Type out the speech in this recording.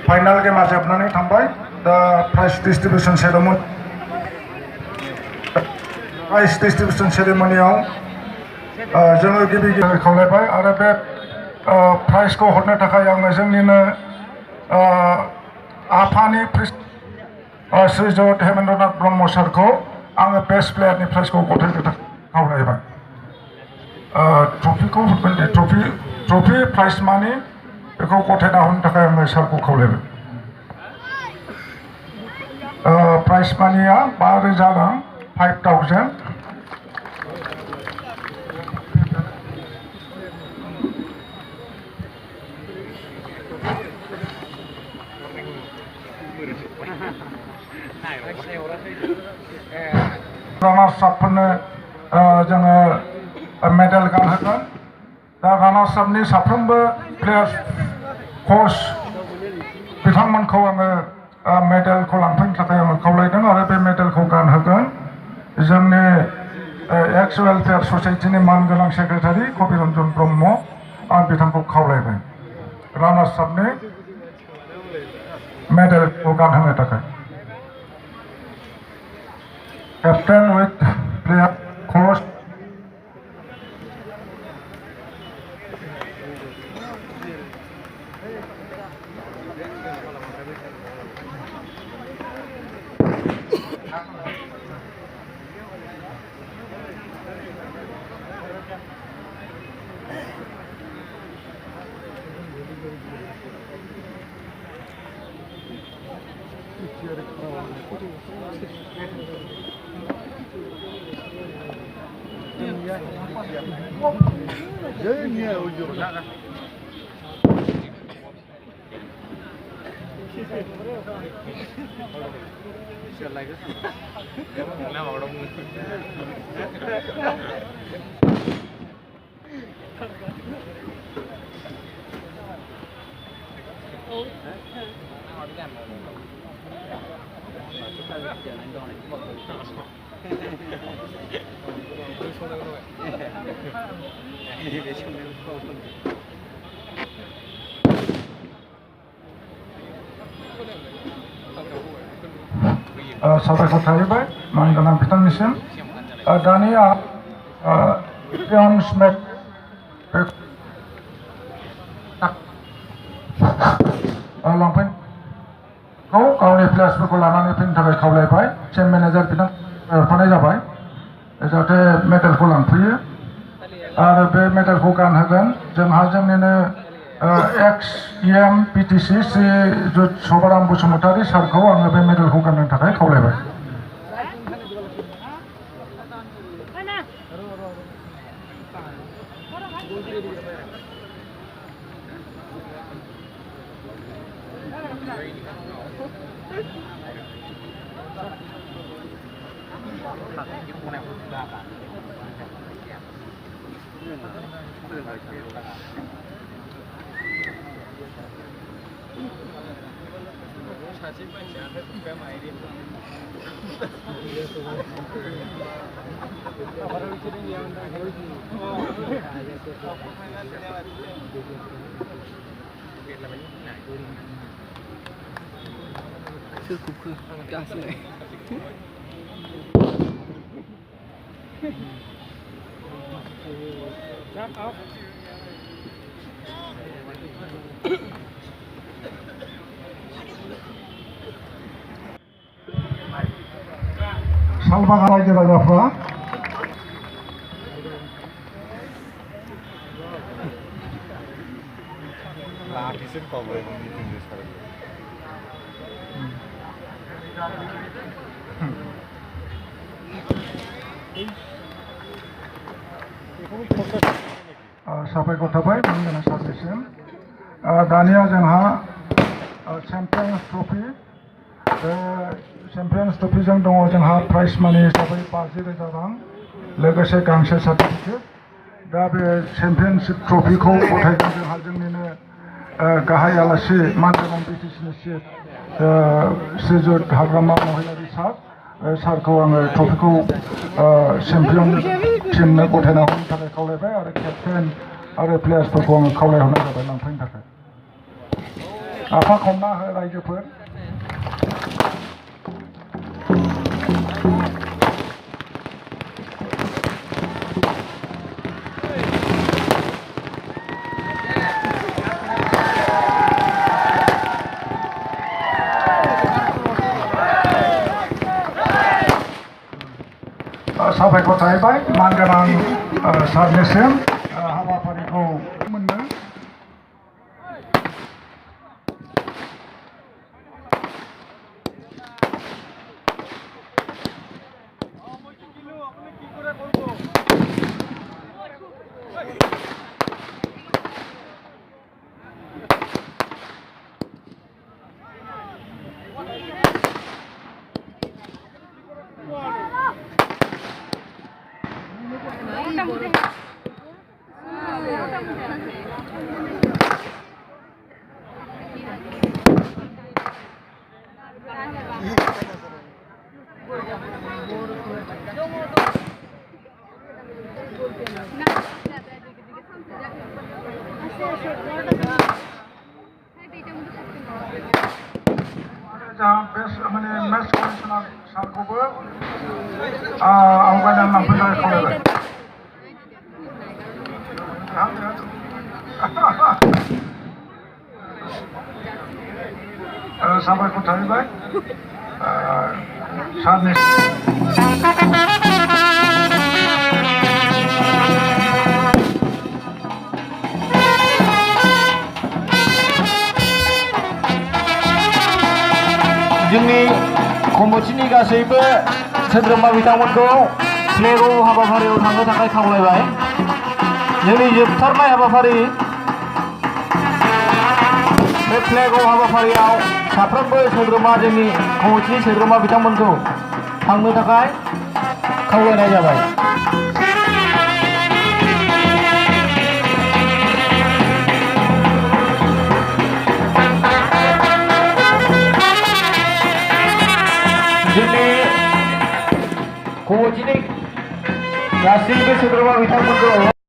Final गेमा जोबनानै थांबाय दा प्राइज डिस्ट्रिबिउशन सेरेमनियाव जोङो गिबि खावलायबाय आरो बे प्राइजखौ हरनो थाखाय आङो जोंनिनो आफानि श्रीजुत हेमेन्द्रनाथ ब्रह्म सारखौ आङो बेस्ट प्लेयारनि प्राइजखौ गथायनो थाखाय खावलायबाय। ट्रफिखौ हरगोन दे ट्रफि प्राइज मानि बेखौ गथायना हरनो थाखाय आङो सारखौ खावलायबाय। प्राइज मानिया 5,000 रां 5,000। रानार्स आपफोरनो जोङो मेडेल गानहोगोन। दा रानार्स आपनि साफ्रोमबो प्लेयार्स कच बिथांमोनखौ आङो मेडेलखौ लांफैनो थाखाय आङो खावलायदों आरो बे मेडेलखौ गानहोगोन जोंनि एक्स वेलफेयार ससाइटिनि मानगोनां सेक्रेटारि कबिरन्जन ब्रह्म आं बिथांखौ खावलायबाय रानार्स आपनि मेडेलखौ गानहोनो थाखाय। Captain with player coach साबायखर थाहैबाय मानगोनां बिथांनिसिम। दानिया इयान स्मिथ लांफैनायखौ गावनि प्लेयार्सफोरखौ लानानै फैनो थाखाय खावलायबाय। टीम मेनेजार बिथां हरफानाय जाबाय जाहाथे मेडेलखौ लांफैयो आरो बे मेडेलखौ गानहोगोन जोंहा जोंनिनो एक्स EM PTC श्रीजुत सभाराम बसुमतारी सारखौ आङो बे मेडेलखौ गाननो थाखाय खावलायबाय। सालबागा रायजो राजाफ्रा साबायखर थाबाय मानगोनां सारनिसिम। दानिया जोंहा चेम्पियन्स ट्रफि चेम्पियन्स ट्रफिजों दङ जोंहा प्राइज मानि हिसाबै 50,000 रां लोगोसे गांसे सार्टिफिकेट। दा बे चेम्पियनशिप ट्रफिखौ गथायगोन जोंहा जोंनिनो गाहाय आलासि मानगोनां BTCनि चिफ श्रीजुत हाग्रामा महिलारि सारखौ आङो ट्रफिखौ चेम्पियन टीमनो गथायना हरनो थाखाय खावलायबाय आरो केप्टेन आरो प्लेयार्सफोरखौ आङो खावलायहरनाय जाबाय लांफैनो थाखाय। आफा खमना हो रायजोफोर साबायखर थाहैबाय मानगोनां सारनिसिम हाबाफारिखौ मोननो माने मेच कमिशनार सारखौबो आवगायनानै लांफैनो खावलायबाय साबायखर थाहैबाय सारनि जोंनि कमिटिनि गासैबो सोद्रोमा बिथांमोनखौ फ्लेग अफ हाबाफारियाव थांनो थाखाय खावलायबाय जोंनि जोबथारनाय हाबाफारि बे फ्लेग अफ हाबाफारियाव साफ्रोमबो सोद्रोमा जोंनि कमिटिनि सोद्रोमा बिथांमोनखौ थांनो थाखाय खावलायनाय जाबाय जोंनि कमिटिनि गासैबो सोद्रोमा बिथांमोनखौ